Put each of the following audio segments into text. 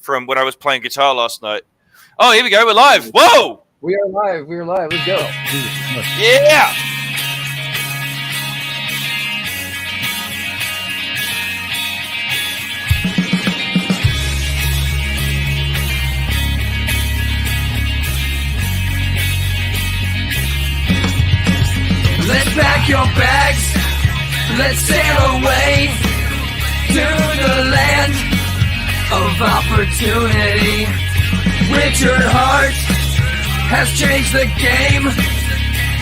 from when I was playing guitar last night. Oh, here we go. We're live. Whoa! We are live. We are live. Let's go. Yeah! Let's pack your bags. Let's sail away to the land of opportunity. Richard Hart has changed the game.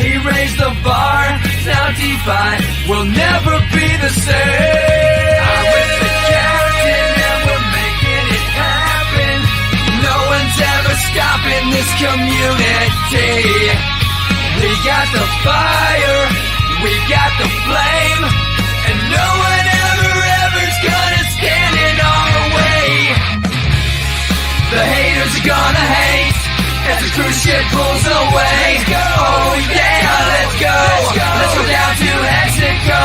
He raised the bar. Now DeFi will never be the same. I'm with the captain and we're making it happen. No one's ever stopping this community. We got the fire, we got the flame, and no one ever's gonna stand in our way. The haters are gonna hate as the cruise ship pulls away. Oh yeah, let's go. Let's go down to Mexico.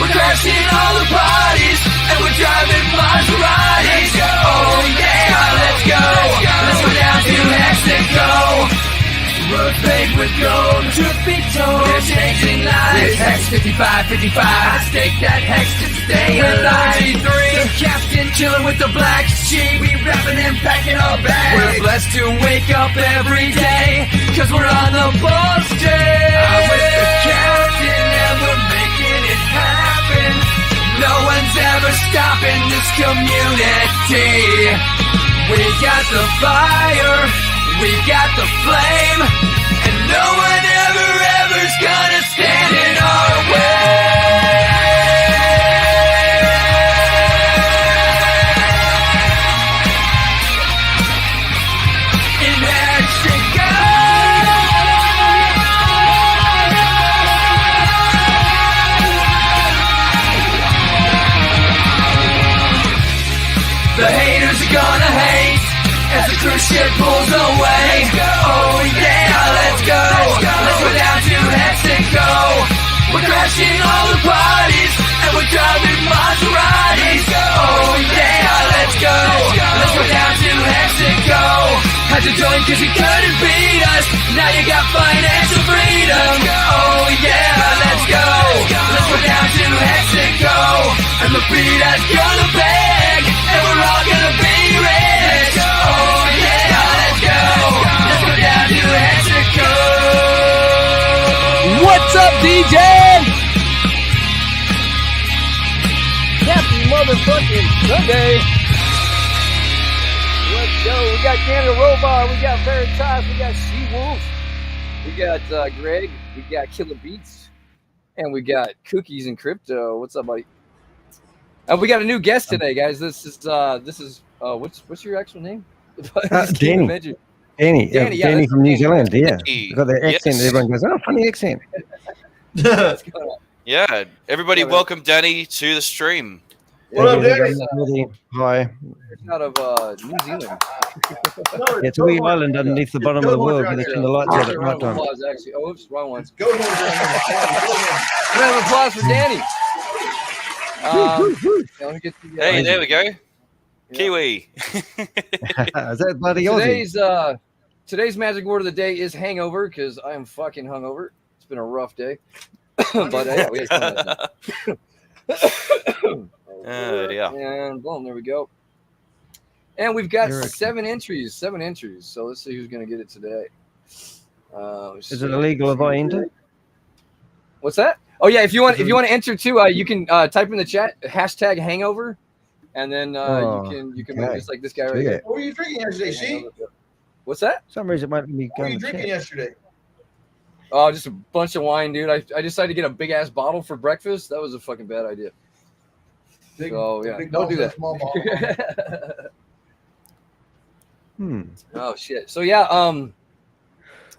We're crashing all the parties and we're driving Maseratis. Oh yeah, let's go. Let's go down to Mexico. Roads paved with gold, truth be told, we're changing lives. Hex 5555, stake that hex to stay alive. The captain chilling with the Blacksheep, we rapping and packing our bags. We're blessed to wake up every day, cause we're on the ball stage. I'm with the captain and we're making it happen. No one's ever stopping this community. We got the fire, we got the flame, and no one ever's gonna stand in our way. In Mexico, the haters are gonna hate as the cruise ship pulls away. Oh yeah, let's go. Let's go down to Mexico. We're crashing all the parties and we're driving Maseratis. Oh yeah, let's go. Let's go down to Mexico. Had to join cause you couldn't beat us. Now you got financial freedom. Oh yeah, let's go. Let's go down to Mexico. And the beat is gonna beg and we're all gonna be rich. Oh yeah, let's go. Let's go down to Mexico. What's up, DJ? Happy motherfucking Sunday. Let's go. We got Canada Robot. We got Veritas. We got She-Wolf. We got Greg. We got Killer Beats. And we got Cookies and Crypto. What's up, buddy? We got a new guest today, guys. This is what's your actual name? Danny. Danny, yeah, Danny from New Zealand. Yeah, Danny. got the accent. Yes. Everyone goes, "Oh, funny accent." What's going on? Yeah, everybody Yeah, man. welcome Danny to the stream. What up, Danny? Hi. It's out of New Zealand. It's a wee island underneath the bottom of the world where they turn the lights out at night time. Applause, actually. Oh, oops, wrong one. Go ahead. Round of applause for Danny. Let me get the, Hey, there we go. Yeah. Kiwi. Is that bloody Aussie? Today's magic word of the day is hangover because I am fucking hungover. It's been a rough day, but yeah, we had fun last night. Oh, dear. And boom, there we go. And we've got Eric. seven entries. So let's see who's gonna get it today. Is it illegal if I enter? What's that? Oh yeah, if you want to enter too, you can type in the chat hashtag hangover, and then you can make just like this guy right here. What were you drinking yesterday, she? What's that? For some reason, it might be What were you going to drinking chat. yesterday? Oh, just a bunch of wine, dude. I decided to get a big ass bottle for breakfast. That was a fucking bad idea. Big, So yeah, big don't do bottle, that. Small bottle. Oh shit. So yeah,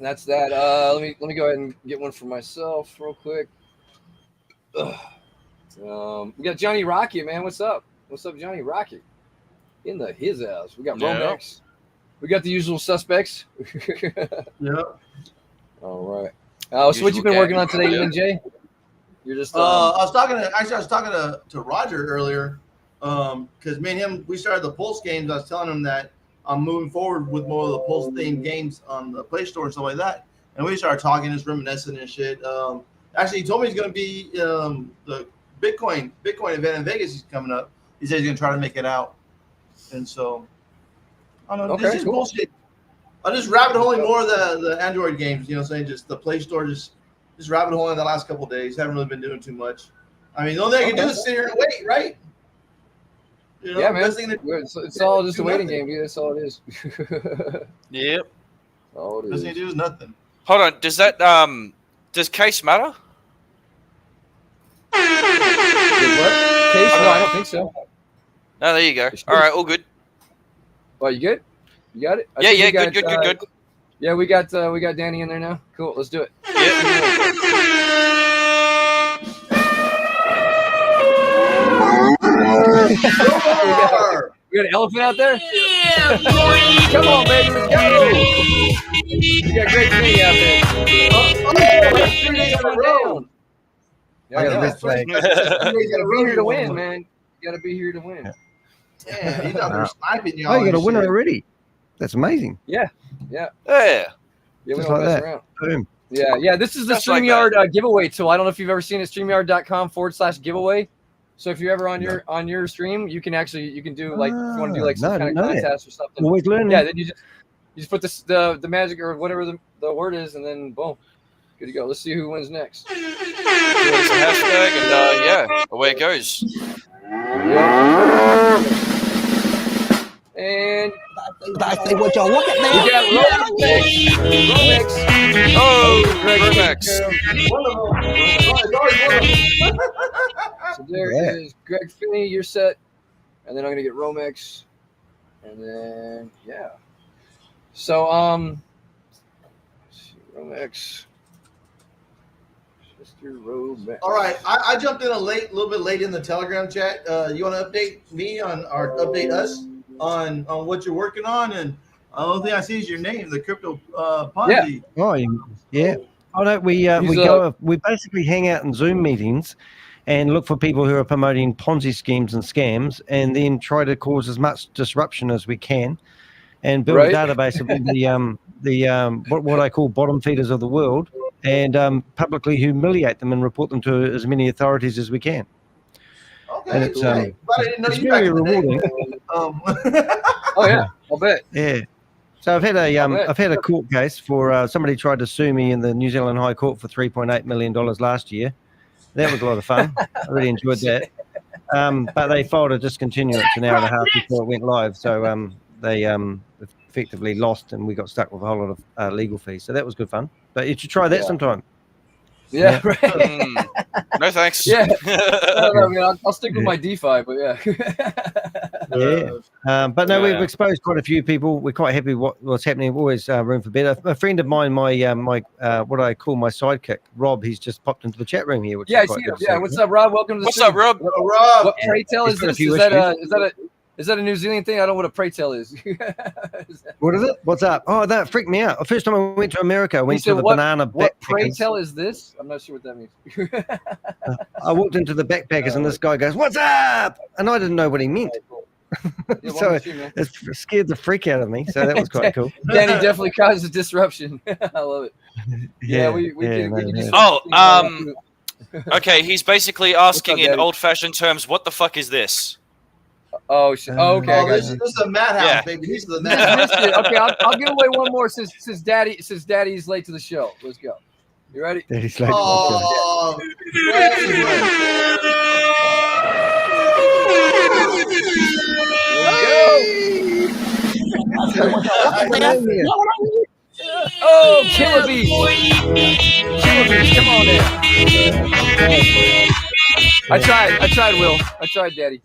that's that. Let me go ahead and get one for myself real quick. We got Johnny Rocket, man. What's up? What's up, Johnny Rocket? In his house. We got Yeah. Romex. We got the usual suspects. Yeah. All right. So what you been working on today, Yeah. ENJ? You're just I was talking to Roger earlier, because me and him, we started the Pulse games. I was telling him that I'm moving forward with more of the Pulse themed games on the Play Store and stuff like that. And we started talking, just reminiscing and shit. Actually, he told me he's going to be the Bitcoin event in Vegas is coming up. He said he's going to try to make it out. And so, I don't know. This is bullshit. I'm just rabbit holing more of the Android games. You know what I'm saying? Just the Play Store, just rabbit holing the last couple of days. Haven't really been doing too much. I mean, the only thing I can do is sit here and wait, right? You know, yeah, man. It's all just a waiting game, dude. That's all it is. Yep. All it Best thing to do is nothing. Hold on. Does that does case matter? What? Case? No, I don't think so. No, there you go. All right, all good. Oh, you good? You got it? Yeah, good. Yeah, we got Danny in there now. Cool, let's do it. We got an elephant out there? Yeah, boy! Come on, baby, let's go! We got great Vinny out there. Oh, 3 days on down. Yeah, I got a red flag. You gotta be here to win, man. You gotta be here to win. Yeah, he's out there sniping y'all. Oh, you got a winner already. That's amazing. Yeah. Yeah. We Just don't like mess that. around. Boom. Yeah. This is the Just like StreamYard giveaway tool. I don't know if you've ever seen it. StreamYard.com/giveaway. So if you're ever on your stream, you can do like if you want to do like some kind of contest or something. Always learning. Yeah, then you just put the magic or whatever the word is, and then boom, good to go. Let's see who wins next. It's a hashtag, and away it goes. Yeah. And I say what y'all look at, man. we got Romex. Oh, Greg. So there is Greg Finney, you're set. And then I'm gonna get Romex. And then So Romex. Mr. Romex. All right, I jumped in a little bit late in the Telegram chat. You want to update me update us on what you're working on? And the only thing I see is your name, the Crypto Ponzi. Yeah. Oh no, we basically hang out in Zoom meetings and look for people who are promoting Ponzi schemes and scams, and then try to cause as much disruption as we can, and build a database of the what I call bottom feeders of the world, and publicly humiliate them and report them to as many authorities as we can. Okay, and it's but I didn't know it's you very back in the day. rewarding. Oh yeah, I'll bet. Yeah. So I've had a court case for somebody tried to sue me in the New Zealand High Court for $3.8 million last year. That was a lot of fun. I really enjoyed that. But they filed a discontinuance an hour and a half before it went live. So they effectively lost, and we got stuck with a whole lot of legal fees. So that was good fun. But you should try that sometime. Yeah, right. No thanks. Yeah. I mean, I'll stick with my DeFi, but but no, we've exposed quite a few people. We're quite happy with what's happening. Always room for better. A friend of mine, my what I call my sidekick, Rob, he's just popped into the chat room here. Which is quite good. Yeah. What's up, Rob? Welcome to the What's stream. up, Rob? Rob. What pray tell is this? Is that a New Zealand thing? I don't know what a pray tell is. What is it? What's up? Oh, that freaked me out. The first time I went to America, I went to the banana backpackers. What pray tell is this? I'm not sure what that means. I walked into the backpackers, and this guy goes, "What's up?" And I didn't know what he meant. So it scared the freak out of me. So that was quite cool. Danny definitely caused a disruption. I love it. We can just okay. He's basically asking in old-fashioned terms, "What the fuck is this?" Oh shit! Oh, okay, I got this you. is the madhouse, baby. This is the madhouse. Okay, I'll give away one more since Daddy's late to the show. Let's go. You ready? Daddy's late. Oh, Oh, Killer Beast! Killer Beast, come on in. I tried, Will. I tried, Daddy.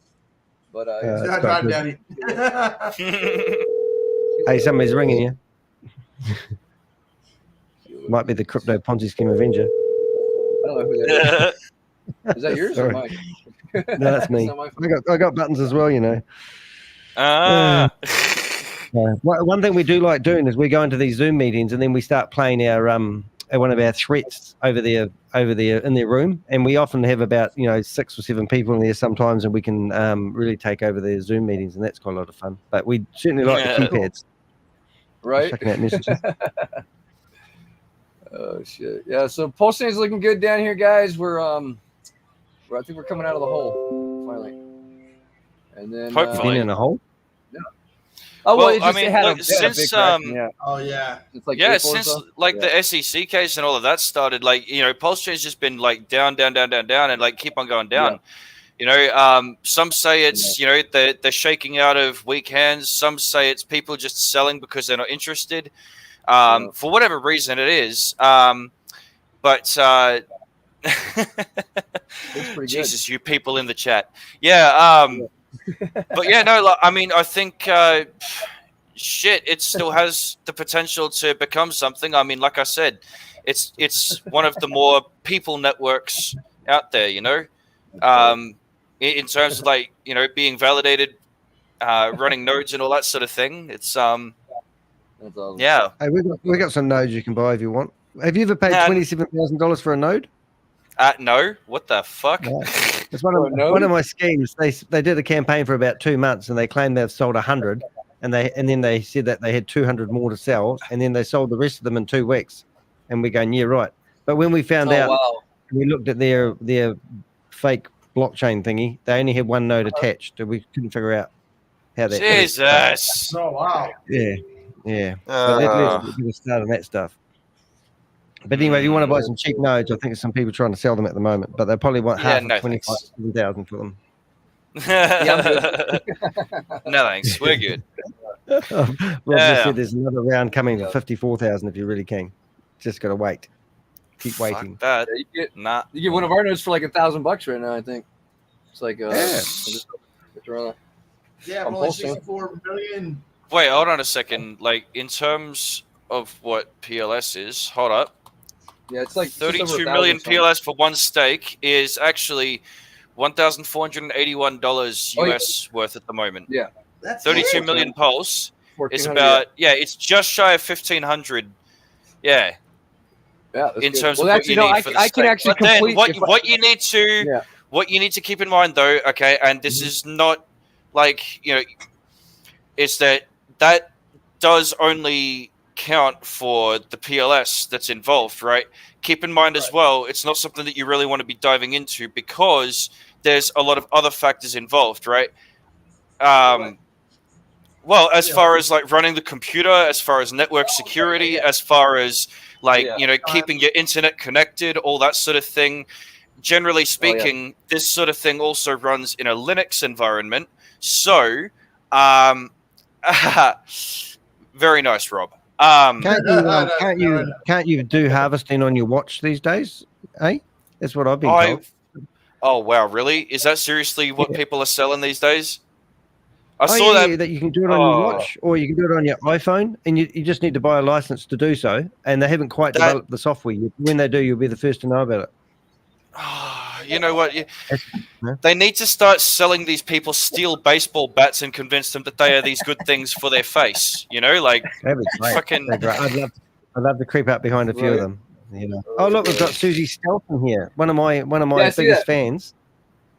But I tried, Daddy. Hey, somebody's ringing you. Might be the crypto Ponzi scheme Avenger. I don't know who that is. Is that yours or mine? No, that's me. I got buttons as well, you know. Ah. One thing we do like doing is we go into these Zoom meetings, and then we start playing our one of our threats over there in their room, and we often have about 6 or 7 people in there sometimes, and we can really take over their Zoom meetings, and that's quite a lot of fun. But we certainly like the keypads. Right. Checking out messages. Oh shit! Yeah, so posting is looking good down here, guys. I think we're coming out of the hole finally, and then Hopefully. Been in a hole. Oh Well, it just, I mean, it had look, a since big correction, yeah. Oh yeah. It's like Yeah, April or since so. like Yeah. the SEC case and all of that started, like pulse chain's just been like down, and like keep on going down. Some say it's they're shaking out of weak hands. Some say it's people just selling because they're not interested. For whatever reason it is. But Jesus, you people in the chat. Yeah. But yeah, no, like, I mean, I think shit, it still has the potential to become something. I mean, like I said, it's one of the more people networks out there, in terms of like, being validated, running nodes and all that sort of thing. It's That's awesome. yeah. Hey, we got some nodes you can buy if you want. Have you ever paid $27,000 for a node? No. What the fuck? No. It's one of my schemes. They did a campaign for about 2 months, and they claimed they've sold 100, and then they said that they had 200 more to sell, and then they sold the rest of them in 2 weeks. And we're going, yeah, right. But when we found out, we looked at their fake blockchain thingy. They only had one node attached, and we couldn't figure out how that. Jesus. Oh wow. Yeah. But let's get a start on that stuff. But anyway, if you want to buy some cheap nodes, I think there's some people trying to sell them at the moment, but they probably want half of 25,000 for them. No thanks, we're good. Rob just said there's another round coming for 54,000 if you're really keen. Just gotta wait. Keep waiting. That. Yeah, you get one of our notes for like $1,000 right now. I think it's like Yeah, I'm only posting. 64 million. Wait, hold on a second. Like in terms of what PLS is, hold up. Yeah, it's like 32 million PLS for one stake is actually $1,481 US worth at the moment. Yeah, That's 32 million pulse is about it's just shy of 1,500. Yeah. Yeah, in terms of what you need for the I can actually complete. What you need to keep in mind though, okay, and this is not like it's that does only count for the PLS that's involved, right? Keep in mind as well, it's not something that you really want to be diving into because there's a lot of other factors involved, right? Well, as far as like running the computer, as far as network security, as far as like, keeping your internet connected, all that sort of thing. Generally speaking, this sort of thing also runs in a Linux environment. So, very nice, Rob. Can't you do harvesting on your watch these days? That's what I've been told. Oh wow, really? Is that seriously what people are selling these days? I saw that you can do it on your watch, or you can do it on your iPhone, and you just need to buy a license to do so. And they haven't quite developed the software. When they do, you'll be the first to know about it. You know what? They need to start selling these people steel baseball bats and convince them that they are these good things for their face. Like fucking. I'd love to creep up behind a few of them. Oh look, we've got Susie Stelton here. One of my biggest fans.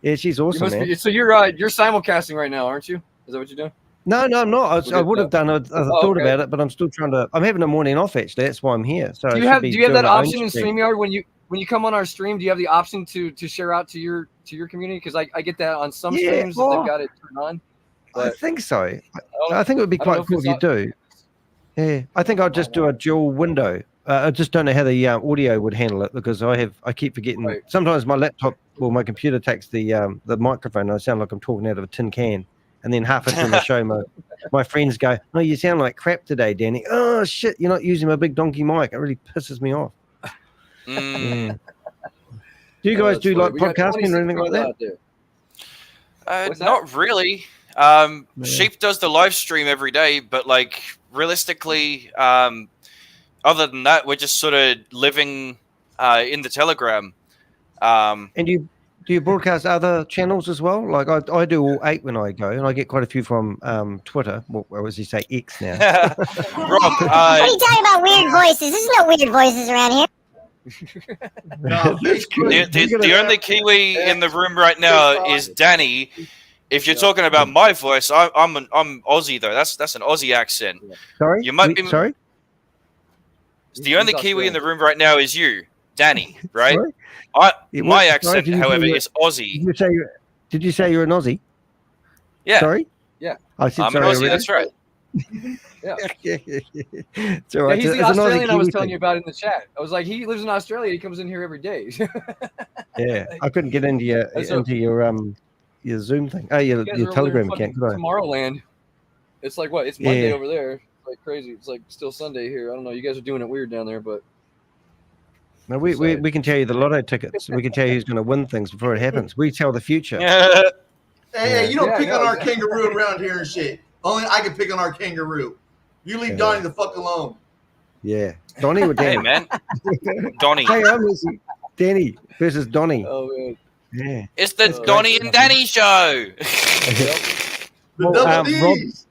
Yeah, she's awesome, man. So you're simulcasting right now, aren't you? Is that what you're doing? No, I'm not. I would have done it. I thought about it, but I'm still trying to. I'm having a morning off actually. That's why I'm here. So do you have that option in StreamYard when you come on our stream? Do you have the option to share out to your community? Because I get that on some streams that they've got it turned on. I think so. I think it would be quite cool if you do. Yeah, I think I'll just do a dual window. I just don't know how the audio would handle it because I keep forgetting. Right. Sometimes my laptop or my computer takes the microphone and I sound like I'm talking out of a tin can. And then halfway through the show, my friends go, "Oh, you sound like crap today, Danny." Oh shit, you're not using my big donkey mic. It really pisses me off. Do you guys do like podcasting or anything like that? Not really. Sheep does the live stream every day, but like realistically, other than that, we're just sort of living in the Telegram. And do you broadcast other channels as well? Like I do all 8 when I go, and I get quite a few from Twitter. Or as you say, X now. Rob, what are you talking about? Weird voices? There's no weird voices around here. No, Facebook. The only Kiwi in the room right now is Danny. If you're talking about my voice, I'm Aussie though. That's an Aussie accent. Sorry, You might be sorry. The only Kiwi in the room right now is you, Danny. Right? Sorry? My accent, however, is Aussie. Did you say you're an Aussie? Yeah. Sorry. Yeah. I said I'm an sorry Aussie. already. That's right. Yeah. It's all right. He's the It's another Australian I was Kiwi telling thing. you about in the chat. I was like, he lives in Australia. He comes in here every day. Yeah, I couldn't get into your Zoom thing. Oh, your You guys are Telegram over there account. Could I? Tomorrowland. It's like what? It's Monday Yeah. over there. It's like crazy. It's like still Sunday here. I don't know. You guys are doing it weird down there, but No, we can tell you the lotto tickets. We can tell you who's going to win things before it happens. We tell the future. Hey, you don't Yeah, pick no, on our exactly. kangaroo around here and shit. Only I can pick on our kangaroo. You leave Yeah. Donnie the fuck alone. Yeah, Donnie or Danny? Hey man, Donnie. Hey, I'm listening. Danny versus Donnie. oh man. Yeah. It's the Oh, Donnie and Danny show. The Well, double Rob- D's.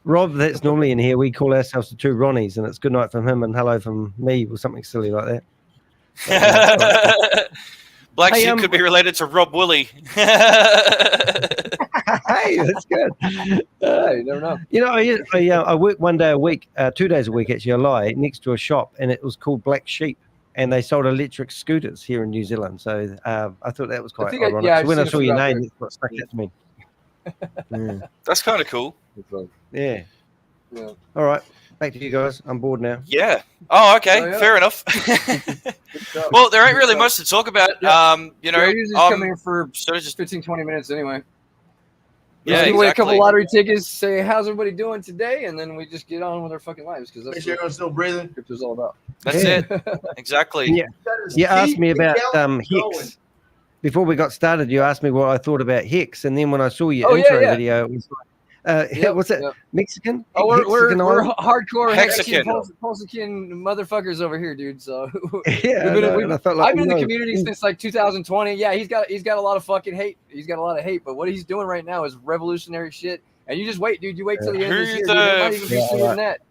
Rob, that's normally in here. We call ourselves the two Ronnies, and it's good night from him and hello from me, or something silly like that. Black Hey, Sheep could be related to Rob Woolley. Hey, that's good. You never know. You know, I work 1 day a week, 2 days a week actually. I lie next to a shop, and it was called Blacksheep, and they sold electric scooters here in New Zealand. So I thought that was quite think ironic. I've So when I seen a saw few your out name, there. that's what stuck out to me. Yeah. That's kind of cool. Yeah. Yeah. All right, back to you guys. I'm bored now. Yeah. Oh, okay. Oh, yeah. Fair enough. Good stuff. Well, there ain't really much to talk about. Yeah. You know, I usually just come here for sort of just 15, 20 minutes anyway. yeah, Give away a couple exactly. lottery tickets, say how's everybody doing today, and then we just get on with our fucking lives because Make that's sure what everyone's still breathing. crypto's all about. That's Yeah. it. Exactly. Yeah. You asked me about Hex. Before we got started, you asked me what I thought about Hex, and then when I saw your Oh, yeah, intro yeah. video, it was Yep, what's that? yep. Mexican? Oh, we're Mexican island? hardcore Mexican. Mexican motherfuckers over here, dude. So Yeah, We've been- and I felt like I've been in the no. community since like 2020. Yeah, he's got a lot of fucking hate. He's got a lot of hate, but what he's doing right now is revolutionary shit. And you just wait, dude. You wait till the end of this Who's year. Dude. There might even be Yeah, shit right. in that.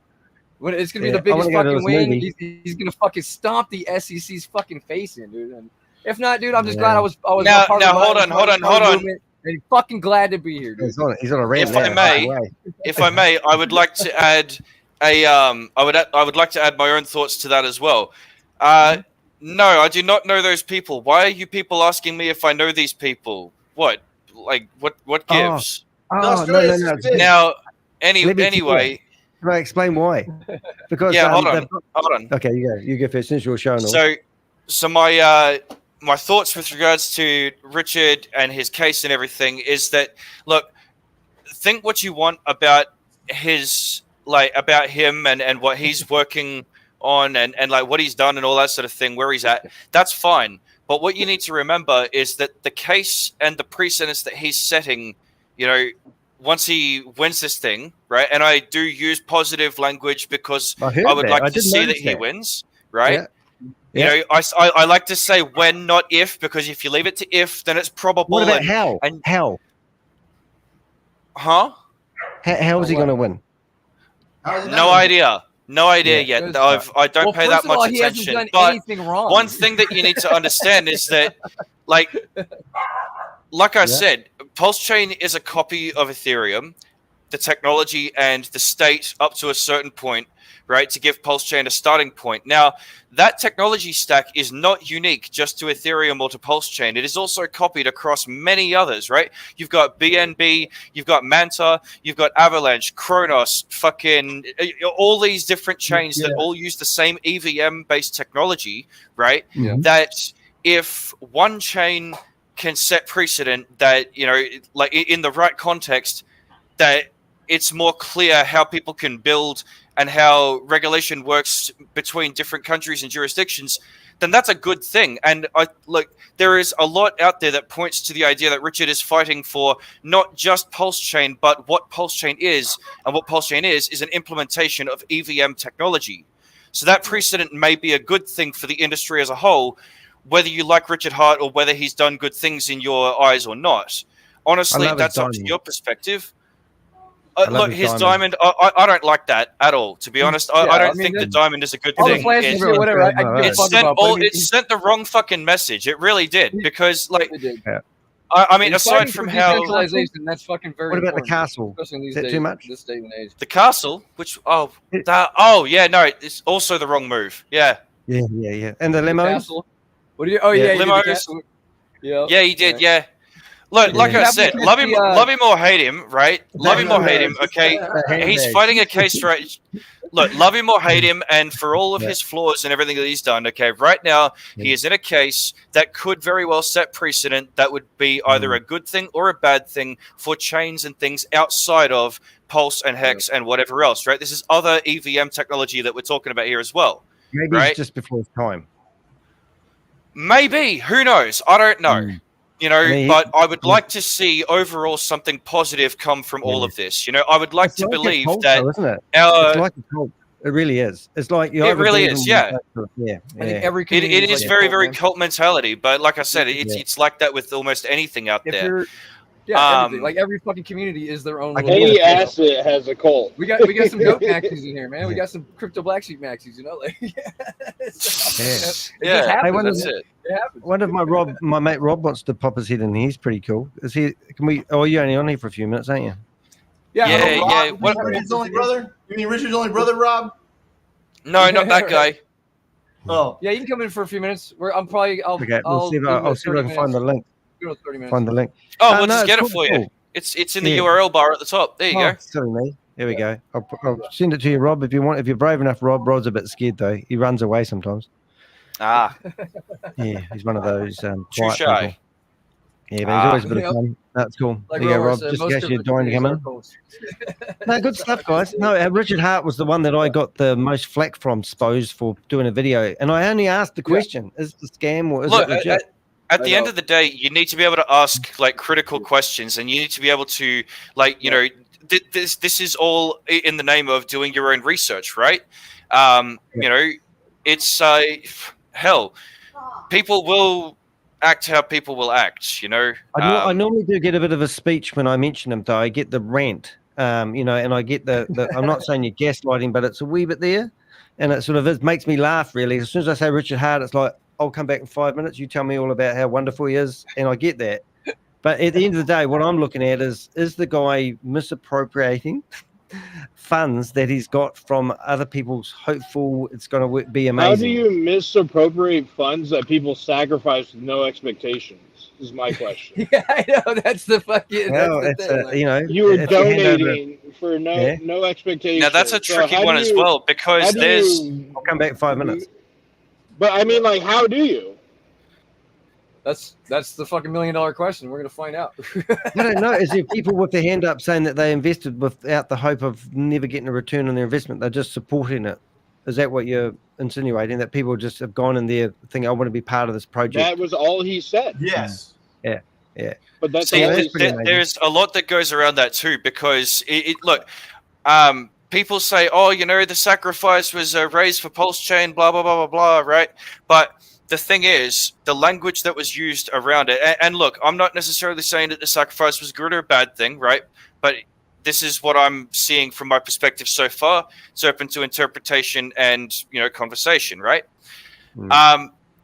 When it's gonna be Yeah, the biggest I wanna go to fucking this win. movie. He's gonna fucking stomp the SEC's fucking face in, dude. And if not, dude, I'm just Yeah. glad I was Now- a part now, of the hold on, hold on, hold on. movement, and fucking glad to be here, dude. He's on a rant If I now. may, Way. if I may, I would like to add I would like to add my own thoughts to that as well. No, I do not know those people. Why are you people asking me if I know these people? What? Like what Oh, gives? Oh, Australia's no. big. Now Let me anyway, Can I explain why? Because yeah, hold on. they've got- Hold on. Okay, you go first since you're showing all. So my thoughts with regards to Richard and his case and everything is that, look, think what you want about about him and what he's working on and like what he's done and all that sort of thing, where he's at. That's fine. But what you need to remember is that the case and the precedents that he's setting, you know, once he wins this thing, right? And I do use positive language because I heard I would that. like I to did see that notice he that. wins, right? Yeah. You know, I like to say when, not if, because if you leave it to if, then it's probable. What about and- how? and- How? Huh? How is he going to win? How is it No not- idea. No idea Yeah. yet. I don't Well, pay first that of all, much he hasn't attention. done But anything wrong. one thing that you need to understand is that, like I said, Pulse Chain is a copy of Ethereum, the technology and the state up to a certain point, right, to give Pulse Chain a starting point. Now, that technology stack is not unique just to Ethereum or to Pulse Chain. It is also copied across many others, right? You've got BNB, you've got Manta, you've got Avalanche, Kronos, fucking all these different chains that all use the same EVM-based technology, right? Yeah. That if one chain can set precedent that, you know, like in the right context, that it's more clear how people can build and how regulation works between different countries and jurisdictions, then that's a good thing. And there is a lot out there that points to the idea that Richard is fighting for not just Pulse Chain, but what Pulse Chain is. And what Pulse Chain is an implementation of EVM technology. So that precedent may be a good thing for the industry as a whole, whether you like Richard Hart or whether he's done good things in your eyes or not. Honestly, love his that's up to diamond. your perspective. look, his diamond. I don't like that at all. To be honest, I don't think the diamond is a good all thing. the flashes, whatever. I can give a fuck about, it sent the wrong fucking message. It really did, because like, I mean, aside from how decentralization, that's fucking very. What about the important, castle? especially in these Is that days, too much? this day and age. The castle, which yeah, no, it's also the wrong move. Yeah, and the limos. What do you? Oh yeah, limos. Yeah, he did. Yeah. Look, Yeah. like I said, love him or hate him, right? Love him or hate him, okay? He's fighting a case, right? Look, love him or hate him, and for all of his flaws and everything that he's done, okay, right now he is in a case that could very well set precedent that would be either a good thing or a bad thing for chains and things outside of Pulse and Hex and whatever else, right? This is other EVM technology that we're talking about here as well. Maybe right? It's just before his time. Maybe. Who knows? I don't know. You know, but I would like to see overall something positive come from all of this. You know, I would like to believe cult, that. though, isn't it? It's like a cult. It really is. It's like it really is. Yeah. I think every it is very, very cult mentality. But like I said, it's like that with almost anything out there. Everything. Like every fucking community is their own. Any asset has a cult. We got some dope maxis in here, man. We got some crypto Blacksheep maxis, you know. Like, One of my mate Rob wants to pop his head in. He's pretty cool. Is he? Can we? Oh, you're only on here for a few minutes, aren't you? Yeah. What, Richard's only brother? You mean Richard's only brother, Rob? No, not that guy. Oh, yeah, you can come in for a few minutes. I'll see if I can find the link. 30 minutes. Find the link. Oh, we'll just get it for you. It's in the URL bar at the top. There you go. Silly me. There we go. I'll send it to you, Rob, if you want. If you're brave enough, Rob. Rob's a bit scared though. He runs away sometimes. Yeah, he's one of those too shy. People. Yeah, but he's always a bit of fun. That's cool. Like there you go, Rob. Just in case you're dying to come in. No, good stuff, guys. No, Richard Hart was the one that I got the most flack from, suppose, for doing a video, and I only asked the question: is it a scam or is it legit? At the end of the day, you need to be able to ask like critical questions, and you need to be able to this is all in the name of doing your own research, right? You know, it's hell. People will act how people will act, you know. I normally do get a bit of a speech when I mention them, though. I get the rant, you know, and I get the I'm not saying you're gaslighting, but it's a wee bit there, and it sort of makes me laugh, really. As soon as I say Richard Hart, it's like, I'll come back in 5 minutes. You tell me all about how wonderful he is, and I get that. But at the end of the day, what I'm looking at is the guy misappropriating funds that he's got from other people's hopeful it's going to be amazing. How do you misappropriate funds that people sacrifice with no expectations? Is my question. Yeah, I know. That's the fucking. Well, you know, you were donating for no expectations. Now that's a tricky one as well, because I'll come back in 5 minutes. But I mean, like, how do you? That's the fucking $1 million question. We're gonna find out. I don't know. Is there people with their hand up saying that they invested without the hope of never getting a return on their investment? They're just supporting it. Is that what you're insinuating? That people just have gone in there thinking, I want to be part of this project? That was all he said. Yes. Yeah. But that's there's a lot that goes around that too, because look. People say, oh, you know, the sacrifice was raised for Pulse Chain, blah, blah, blah, blah, blah, right? But the thing is, the language that was used around it, and look, I'm not necessarily saying that the sacrifice was good or a bad thing, right? But this is what I'm seeing from my perspective so far. It's open to interpretation and, you know, conversation, right?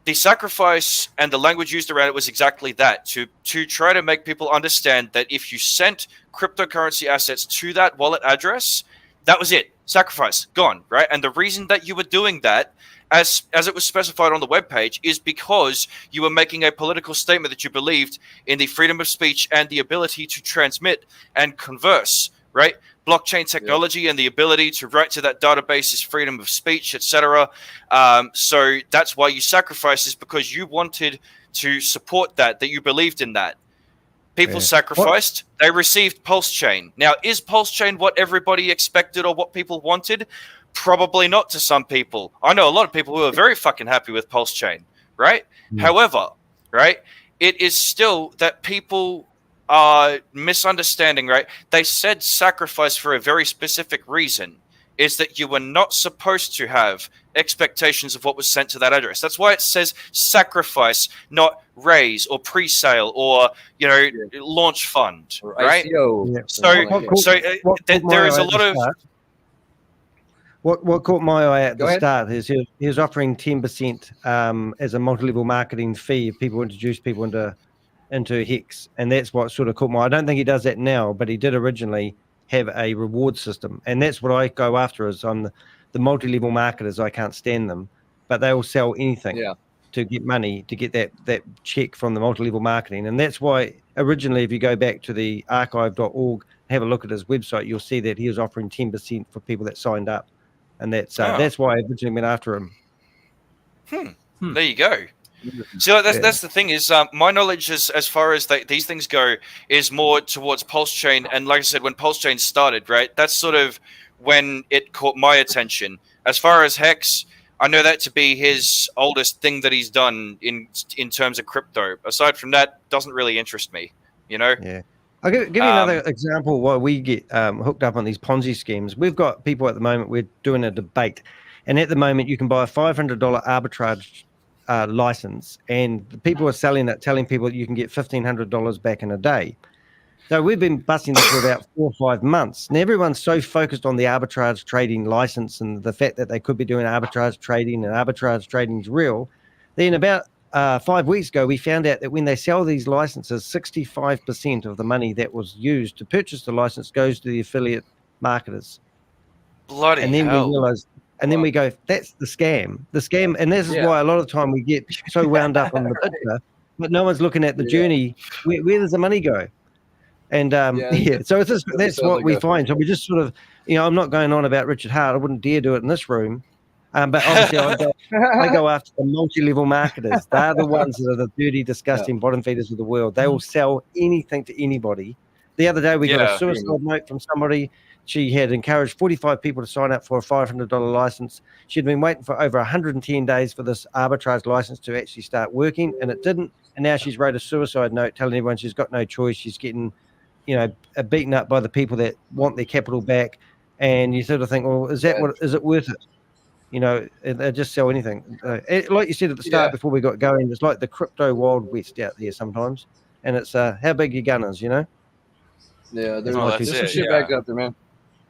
The sacrifice and the language used around it was exactly that, to try to make people understand that if you sent cryptocurrency assets to that wallet address, that was it. Sacrifice. Gone. Right? And the reason that you were doing that, as it was specified on the webpage, is because you were making a political statement that you believed in the freedom of speech and the ability to transmit and converse. Right? Blockchain technology and the ability to write to that database is freedom of speech, etc. So that's why you sacrificed, is because you wanted to support that you believed in that. People sacrificed. They received Pulse Chain. Now, is Pulse Chain what everybody expected or what people wanted? Probably not to some people. I know a lot of people who are very fucking happy with Pulse Chain, right? However, right, it is still that people are misunderstanding, right? They said sacrifice for a very specific reason, is that you were not supposed to have expectations of what was sent to that address. That's why it says sacrifice, not raise or pre-sale or launch fund, Or right? ICO. Yeah. There is a lot of what caught my eye at Go the ahead. start is he was offering 10% as a multi-level marketing fee if people introduce people into Hex, and that's what sort of caught my eye. I don't think he does that now, but he did originally have a reward system, and that's what I go after. Is on the multi-level marketers, I can't stand them, but they will sell anything to get money, to get that check from the multi-level marketing. And that's why originally, if you go back to the archive.org, have a look at his website, you'll see that he was offering 10% for people that signed up, and that's why I originally went after him. There you go. So that's the thing is, my knowledge as far as these things go is more towards Pulse Chain, and like I said, when Pulse Chain started, right, that's sort of when it caught my attention. As far as Hex, I know that to be his oldest thing that he's done in terms of crypto. Aside from that, doesn't really interest me. Yeah. I'll give you another example why we get hooked up on these Ponzi schemes. We've got people at the moment, we're doing a debate, and at the moment you can buy a $500 arbitrage license, and the people are selling it, telling people you can get $1,500 back in a day. So we've been busting this for about 4 or 5 months, and everyone's so focused on the arbitrage trading license and the fact that they could be doing arbitrage trading, and arbitrage trading is real. Then about 5 weeks ago, we found out that when they sell these licenses, 65% of the money that was used to purchase the license goes to the affiliate marketers. Bloody and then hell. we realize, and then we go, that's the scam. The scam, and this is why a lot of the time we get so wound up on the picture, but no one's looking at the journey. Where does the money go? And so it's just, that's what we find. So we just sort of, I'm not going on about Richard Hart. I wouldn't dare do it in this room. But obviously I go after the multi-level marketers. They're the ones that are the dirty, disgusting bottom feeders of the world. They will sell anything to anybody. The other day we got a suicide note from somebody. She had encouraged 45 people to sign up for a $500 license. She'd been waiting for over 110 days for this arbitrage license to actually start working, and it didn't. And now she's wrote a suicide note telling everyone she's got no choice. She's getting, beaten up by the people that want their capital back. And you sort of think, well, is it worth it? They just sell anything. Like you said at the start before we got going, it's like the crypto Wild West out there sometimes. And it's how big your gun is, Yeah, there's some shit back out there, man.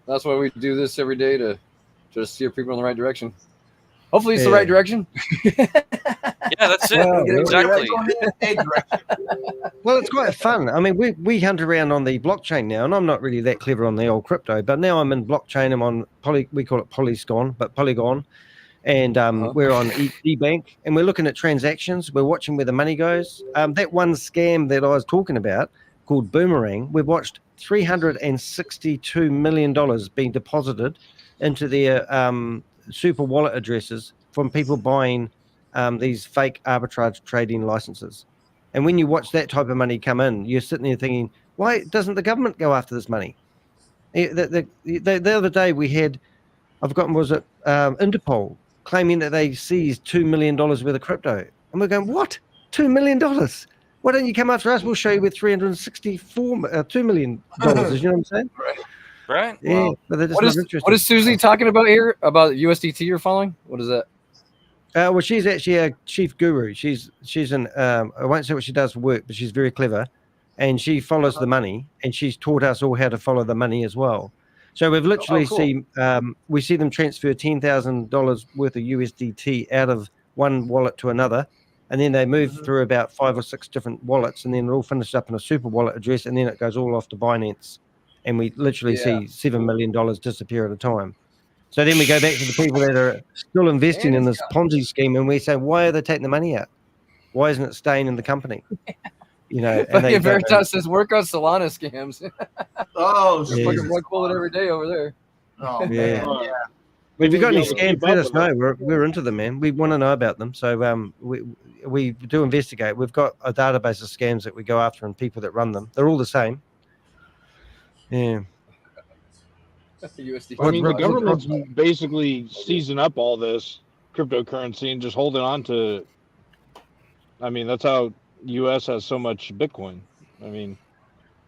That's why we do this every day, to just steer people in the right direction. Hopefully it's the right direction. That's it. Well, exactly. Well, it's quite fun. I mean, we hunt around on the blockchain now, and I'm not really that clever on the old crypto, but now I'm in blockchain. I'm on we call it Polygon, and we're on eBank, and we're looking at transactions. We're watching where the money goes. That one scam that I was talking about called Boomerang, we've watched $362 million being deposited into their super wallet addresses from people buying these fake arbitrage trading licenses. And when you watch that type of money come in, you're sitting there thinking, why doesn't the government go after this money? The other day we had, I've forgotten, was it Interpol claiming that they seized $2 million worth of crypto. And we're going, what? $2 million? Why don't you come after us? We'll show you with $2 million. You know what I'm saying? Right. Yeah. Wow. But what is Susie talking about here? About USDT you're following? What is that? Well, she's actually a chief guru. She's an I won't say what she does for work, but she's very clever, and she follows the money, and she's taught us all how to follow the money as well. So we've literally seen we see them transfer $10,000 worth of USDT out of one wallet to another, and then they move through about 5 or 6 different wallets, and then it all finishes up in a super wallet address, and then it goes all off to Binance, and we literally see $7 million disappear at a time. So then we go back to the people that are still investing in this Ponzi scheme, and we say, why are they taking the money out? Why isn't it staying in the company? And they Veritas says work on Solana scams. Fucking one bullet every day over there. Oh man. Well, if you've got any scams, let us know. We're into them, man. We want to know about them. So we do investigate. We've got a database of scams that we go after and people that run them. They're all the same. Yeah. I mean, the government's basically seizing up all this cryptocurrency and just holding on to. I mean, that's how U.S. has so much Bitcoin. I mean,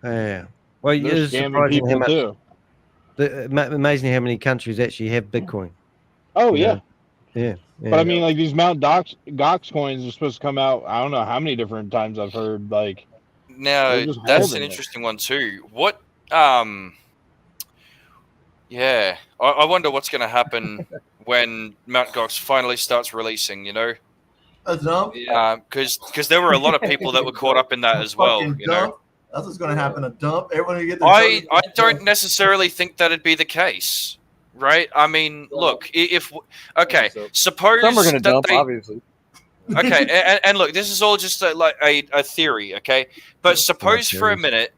yeah. Well, they're scamming people too. Amazing how many countries actually have Bitcoin. Oh yeah. Yeah. But I mean, like these Mount Gox coins are supposed to come out. I don't know how many different times I've heard. Like, now that's an interesting one too. What? Yeah, I wonder what's going to happen when Mount Gox finally starts releasing. You know, a dump. Because there were a lot of people that were caught up in that as well. You know, that's what's going to happen. A dump. Everyone will get. I don't necessarily think that'd be the case. Right? I mean, look, suppose some are going to dump, obviously. Okay, and look, this is all just a theory, okay? But suppose for a minute,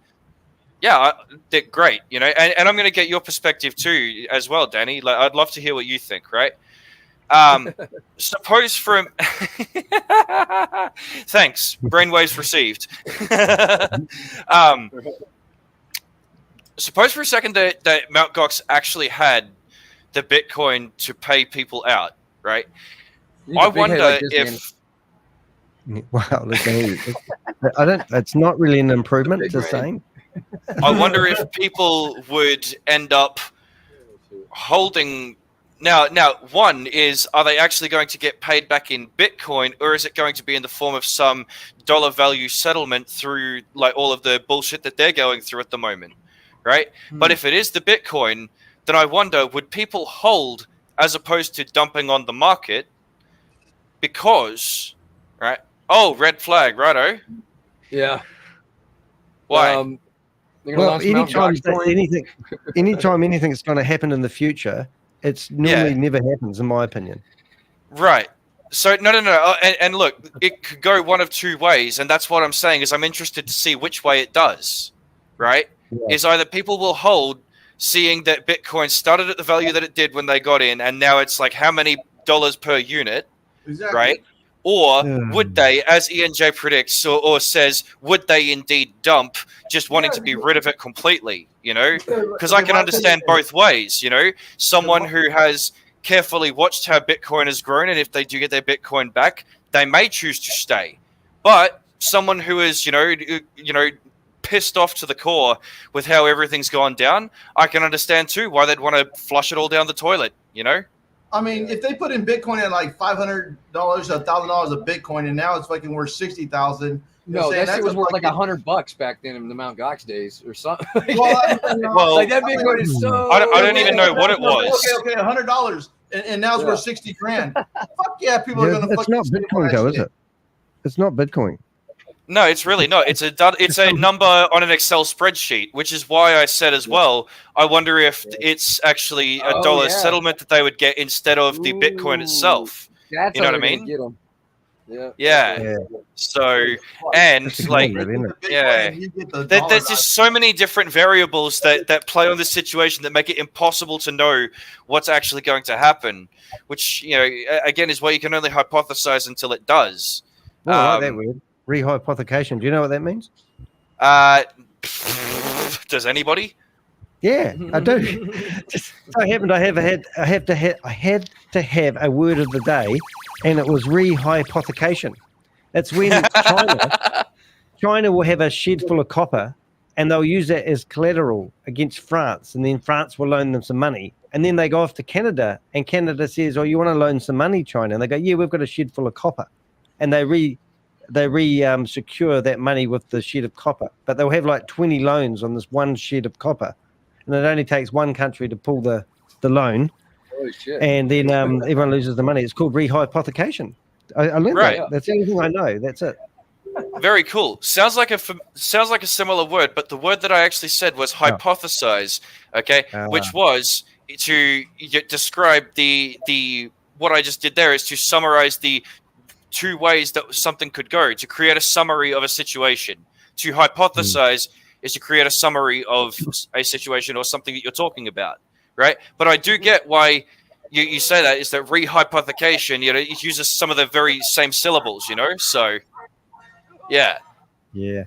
they're great, you know, and I'm going to get your perspective too as well, Danny. Like, I'd love to hear what you think, right? Suppose for thanks, brainwaves received. Suppose for a second that Mt. Gox actually had the Bitcoin to pay people out, right? I wonder if. Wow, listen, I don't. It's not really an improvement to saying. I wonder if people would end up holding. Now, one is: are they actually going to get paid back in Bitcoin, or is it going to be in the form of some dollar value settlement through like all of the bullshit that they're going through at the moment, right? But if it is the Bitcoin, then I wonder, would people hold as opposed to dumping on the market? Because, right? Oh, red flag, righto. Yeah. Why? Well, anytime anything's going to happen in the future, it's normally never happens, in my opinion. Right. So no. And look, it could go one of two ways, and that's what I'm saying. Is I'm interested to see which way it does. Right? Yeah. Is either people will hold, seeing that Bitcoin started at the value that it did when they got in, and now it's like how many dollars per unit, right? Or would they, as ENJ predicts or says, would they indeed dump, just wanting to be rid of it completely, you know? Because I can understand both ways, you know? Someone who has carefully watched how Bitcoin has grown, and if they do get their Bitcoin back, they may choose to stay. But someone who is, you know, pissed off to the core with how everything's gone down, I can understand too why they'd want to flush it all down the toilet, you know? I mean, if they put in Bitcoin at like $500, $1,000 a Bitcoin, and now it's fucking worth $60,000. No, that shit was worth like $100 back then in the Mount Gox days or something. Well, like that Bitcoin is so. I don't even know what it was. Okay, $100, and now it's worth $60,000. Fuck yeah, people are gonna. It's not Bitcoin, though, is it? It's not Bitcoin. No, it's really not. It's a number on an Excel spreadsheet, which is why I said as well, I wonder if it's actually a dollar settlement that they would get instead of the Bitcoin itself. That's you know what I mean? Yeah. So, and like, there's just so many different variables that play on this situation that make it impossible to know what's actually going to happen, which, you know, again, is why you can only hypothesize until it does. Oh, I like that word. Rehypothecation. Do you know what that means? Does anybody? Yeah, I do. Just so happened I had to have a word of the day, and it was rehypothecation. It's when China will have a shed full of copper, and they'll use that as collateral against France, and then France will loan them some money, and then they go off to Canada, and Canada says, "Oh, you want to loan some money, China?" And they go, "Yeah, we've got a shed full of copper," and they secure that money with the shed of copper, but they'll have like 20 loans on this one shed of copper, and it only takes one country to pull the loan. Holy shit. And then everyone loses the money. It's called rehypothecation. I learned that. That's the only thing I know. That's it. Very cool. Sounds like a similar word, but the word that I actually said was hypothesize. Okay, which was to describe the what I just did there is to summarize the two ways that something could go, to create a summary of a situation. To hypothesize is to create a summary of a situation or something that you're talking about, right? But I do get why you say that, is that rehypothecation, you know, it uses some of the very same syllables, you know? So, yeah. Yeah.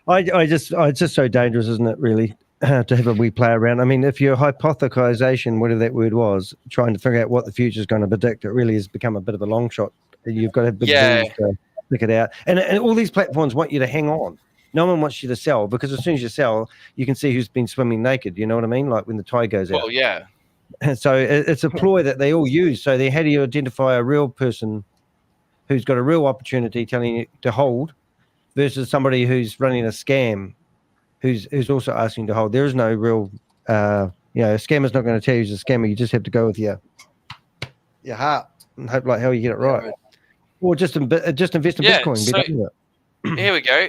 It's just so dangerous, isn't it, really, to have a wee play around? I mean, if your hypothesization, whatever that word was, trying to figure out what the future is going to predict, it really has become a bit of a long shot. You've got to have big balls to pick it out. And all these platforms want you to hang on. No one wants you to sell, because as soon as you sell, you can see who's been swimming naked. You know what I mean? Like when the tide goes out. Oh, yeah. So it's a ploy that they all use. So how do you identify a real person who's got a real opportunity telling you to hold versus somebody who's running a scam who's also asking to hold? There is no real, a scammer's not going to tell you he's a scammer. You just have to go with your heart and hope like hell you get it right. Or just invest in Bitcoin. So, here we go.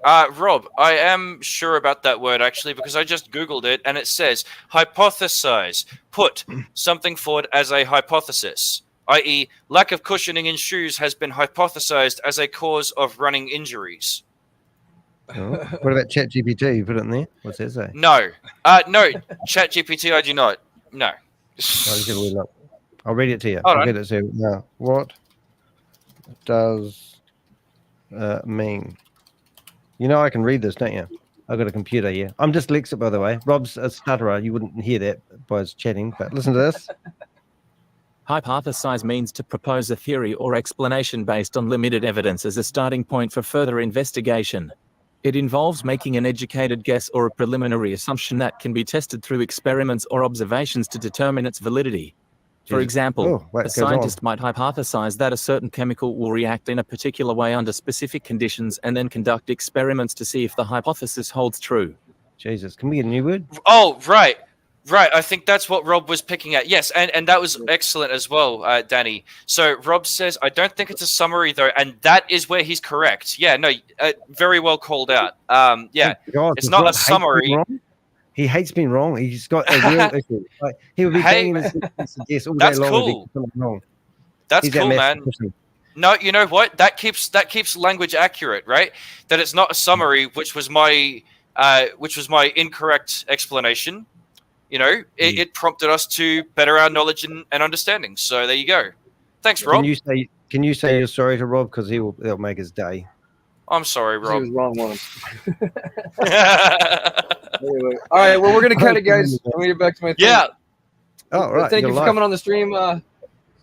Rob, I am sure about that word actually because I just Googled it and it says hypothesize, put something forward as a hypothesis, i.e. lack of cushioning in shoes has been hypothesized as a cause of running injuries. Oh. What about ChatGPT? You put it in there? What's that say? No. No, ChatGPT I do not. No. I'll read it to you. Hold on. Get it to you. Now, what does mean? You know I can read this, don't you? I've got a computer here. I'm dyslexic, by the way. Rob's a stutterer. You wouldn't hear that by his chatting, but listen to this. Hypothesize means to propose a theory or explanation based on limited evidence as a starting point for further investigation. It involves making an educated guess or a preliminary assumption that can be tested through experiments or observations to determine its validity. For example, a scientist might hypothesize that a certain chemical will react in a particular way under specific conditions and then conduct experiments to see if the hypothesis holds true. Jesus, can we get a new word? Oh, right. I think that's what Rob was picking at. Yes, and that was excellent as well, Danny. So Rob says, I don't think it's a summary, though, and that is where he's correct. Yeah, no, very well called out. It's not a summary. He hates being wrong. He's got a real issue. Like, he would be banging his yes all day long. Cool. Wrong. That's cool, man. No, you know what? That keeps language accurate, right? That it's not a summary, which was my incorrect explanation. You know, it prompted us to better our knowledge and understanding. So there you go. Thanks, Rob. Can you say you're sorry to Rob because he'll make his day? I'm sorry, Rob. He was wrong once. Anyway. All right, well, we're going to cut it, guys. I'm going to get back to my thing. Yeah. Oh, right. Thank you for coming on the stream,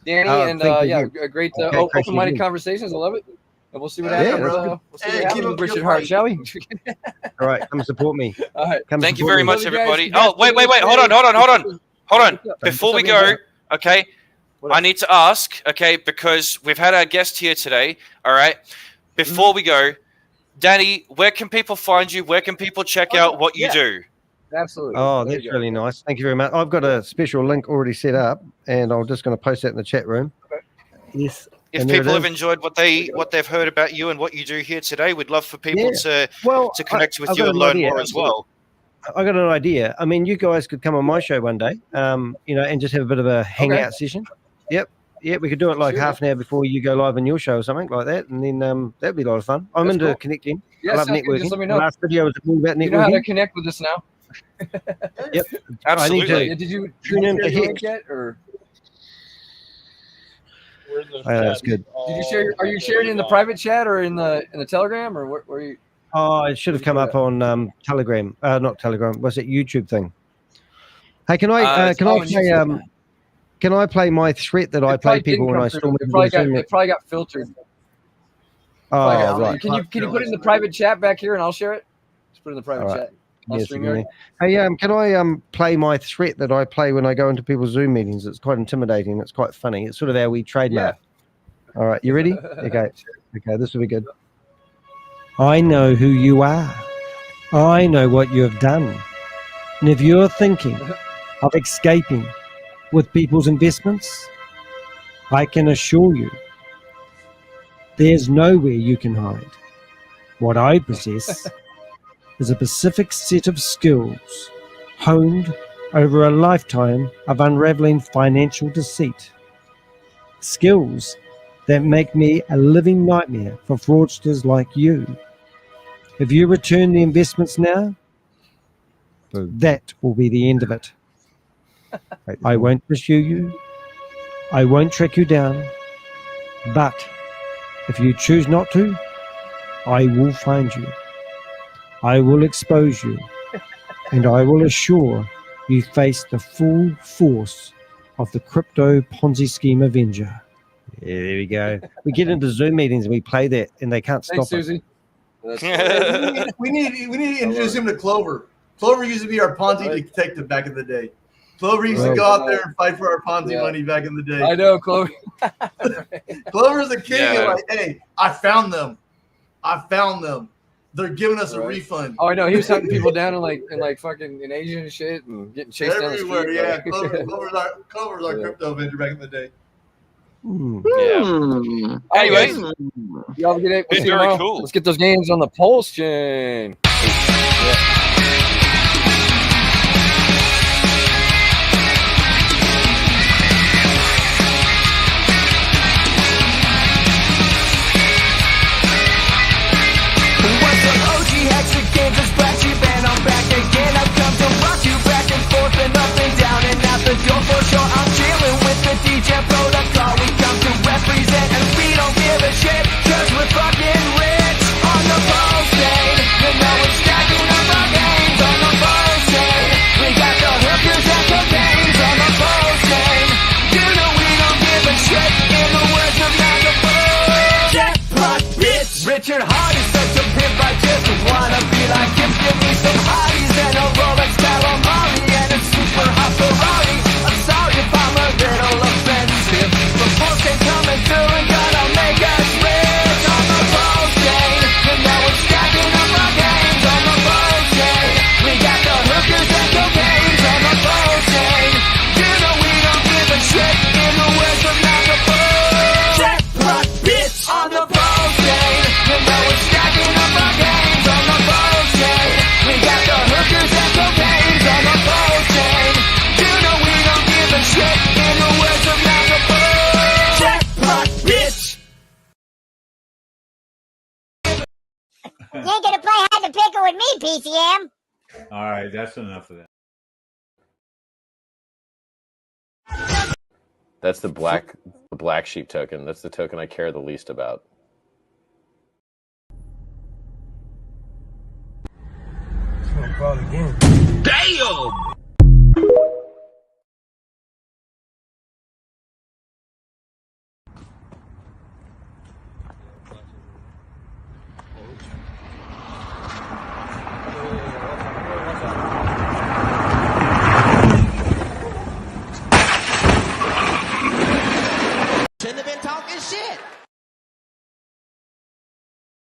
Danny. And, a great open-minded conversations. I love it. And we'll see what happens. We'll see what happens with Richard Hart, shall we? All right, come support me. All right. Thank you very much, everybody. Oh, wait. Hold on. Before we go, okay, I need to ask, okay, because we've had our guest here today, all right? Before we go, Danny, where can people find you? Where can people check out what you do? Absolutely. Oh, that's really nice. Thank you very much. I've got a special link already set up, and I'm just going to post that in the chat room. Okay. Yes. If people have enjoyed what they've heard about you and what you do here today, we'd love for people to connect with you and learn more as well. I got an idea. I mean, you guys could come on my show one day, and just have a bit of a hangout session. Yep. Yeah, we could do it like half an hour before you go live on your show or something like that, and then that'd be a lot of fun. I'm into connecting. Yeah, I love networking. Just let me know. The last video was all about networking. You know how to connect with us now. Yep, absolutely. Did you tune in to Hex yet, or? That's good. Did you share? Are you sharing in the private chat or in the Telegram, or where are you? Oh, it should have come up on Telegram. Not Telegram. What's it? YouTube thing. Hey, can I play? Can I play my threat that I play people when I storm? It probably got filtered. Oh, right. Can you put it in the private chat back here and I'll share it? Just put it in the private chat. Yes, hey, can I play my threat that I play when I go into people's Zoom meetings? It's quite intimidating. It's quite funny. It's sort of how we trademark. Yeah. All right, you ready? Okay, this will be good. I know who you are. I know what you have done. And if you're thinking of escaping with people's investments, I can assure you there's nowhere you can hide. What I possess is a specific set of skills honed over a lifetime of unraveling financial deceit. Skills that make me a living nightmare for fraudsters like you. If you return the investments now, that will be the end of it. I won't pursue you. I won't track you down. But if you choose not to, I will find you. I will expose you. And I will assure you face the full force of the crypto Ponzi scheme Avenger. Yeah, there we go. We get into Zoom meetings and we play that and they can't stop Susie. We need to introduce him to Clover. Clover used to be our Ponzi detective back in the day. Clover used to go out there and fight for our Ponzi money back in the day. I know, Clover. Clover's a king. Yeah. Like, hey, I found them. They're giving us a refund. Oh, I know. He was hunting people down in fucking in Asia and shit, and getting chased everywhere. Down the street, Clover's our crypto vendor back in the day. Yeah. Anyway, y'all get it. It's very cool. Let's get those games on the pulse chain. Blacksheep and I'm back again. I've come to rock you back and forth and up and down and out the door for sure. I'm chilling with the DJ protocol. We come to represent and we don't give a shit, cause we're fucking rich on the ball chain. You know we're stacking up our games on the ball chain. We got the hookers and cocaines on the ball chain. You know we don't give a shit, in the words of Magaboo. Jackpot bitch. Richard Hart is such a pimp, I just wanna be like him. Give me some hotties and a Rolex calamari and a super hot Ferrari. I'm sorry if I'm a little offensive, but folks ain't coming through and gonna make us rich on the ball chain. You know we're stacking up our games on the ball chain. We got the hookers and cocaines on the ball chain. You know we don't give a shit, in the words of Magaboo. Jackpot bitch on the ball chain. You know we're stacking up our games on the ball chain. We got the hookers and cocaines on the ball chain. You know we don't give a shit, in the words of Magaboo. Jackpot bitch. You ain't gonna play hide the picker with me, PCM. All right, that's enough of that. That's the Blacksheep token. That's the token I care the least about. Damn!